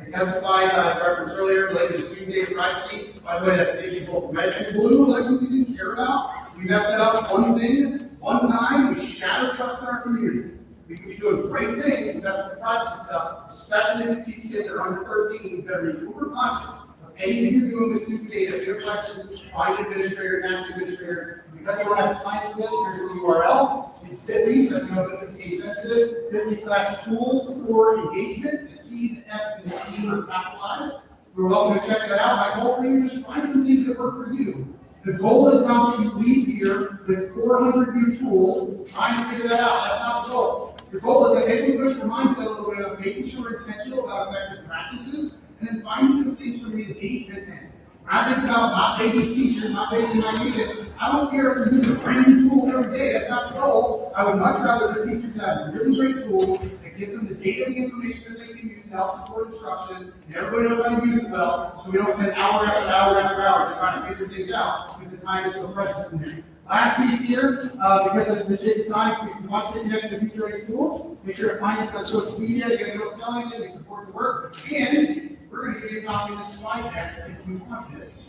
Speaker 1: I testified, referenced earlier, related to student data privacy. By the way, that's an issue both red and blue election season care about. We messed it up one thing, one time, we shatter trust in our community. We can be doing great things, invest in privacy stuff, especially if you teach kids that are under 13, you better be uber conscious of anything you're doing with student data. If you have questions, find an administrator, ask an administrator. Because we don't have time for this, here's the URL. It's bit.ly, so if you know that this is case sensitive, bit.ly/tools for engagement. The T, the F, and the E are capitalized. We're welcome to check that out. My goal for you is just find some things that work for you. The goal is not that you leave here with 400 new tools trying to figure that out. That's not the goal. The goal is that maybe we push your mindset a little bit of making sure we're intentional about effective practices, and then finding some things for the engagement end. When I think about not baby's teachers, not baby's my agent, I don't care if we use a brand new tool every day. That's not the goal. I would much rather the teachers have really great tools that gives them the data and the information that they can use to help support instruction, and everybody knows how to use it well, so we don't spend hour after hour after hour just trying to figure things out because the time is so precious in here.
Speaker 2: Last piece here, because of the sake of time, if you want to stay connected to Future Ready Schools, make sure to find us on social media, get a little selling it, we support the work, and we're gonna give you a copy of this slide deck if you want it.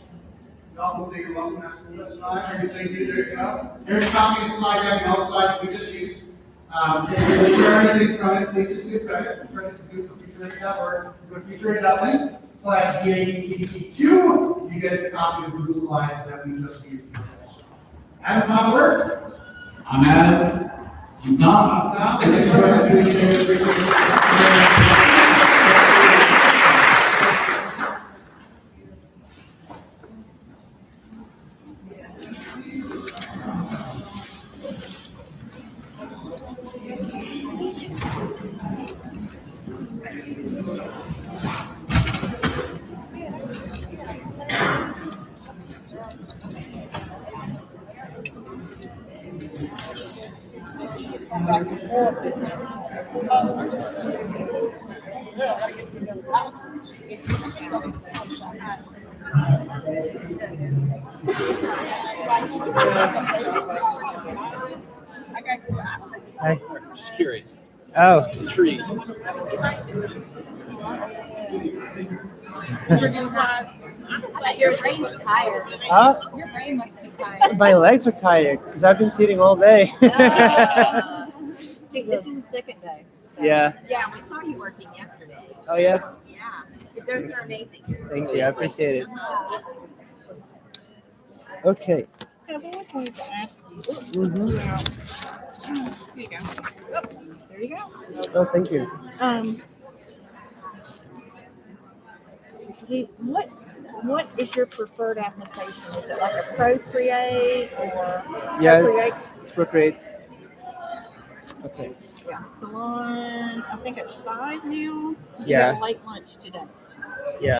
Speaker 2: Y'all can say you're welcome to school, that's fine, everything, there you go. There's a copy of the slide deck and all the slides we just used. If you share anything from it, please just give credit. Credit is good for futureready.org. Go to futureready.link/GaETC2. You get a copy of the Google slides that we just used. Adam, final word? I'm Adam. I'm Tom. I'm Tom. Thanks so much for appreciate it.
Speaker 11: Hi. Just curious. Oh. Tree.
Speaker 12: Your brain's tired.
Speaker 11: Huh?
Speaker 12: Your brain must be tired.
Speaker 11: My legs are tired because I've been sitting all day.
Speaker 12: See, this is the second day. So.
Speaker 11: Yeah.
Speaker 12: Yeah, we saw you working yesterday.
Speaker 11: Oh, yeah?
Speaker 12: Yeah. Those are amazing.
Speaker 11: Thank you. I appreciate it. Okay.
Speaker 12: So I've always wanted to ask you
Speaker 11: Mm-hmm.
Speaker 12: about. Here you go. Oh, there you go.
Speaker 11: Oh, thank you.
Speaker 12: What is your preferred application? Is it like a Procreate or
Speaker 11: Yes.
Speaker 12: Procreate?
Speaker 11: Procreate. Okay.
Speaker 12: Yeah. Salon. I think it's 5 now. You
Speaker 11: Yeah.
Speaker 12: got a late lunch today.
Speaker 11: Yeah.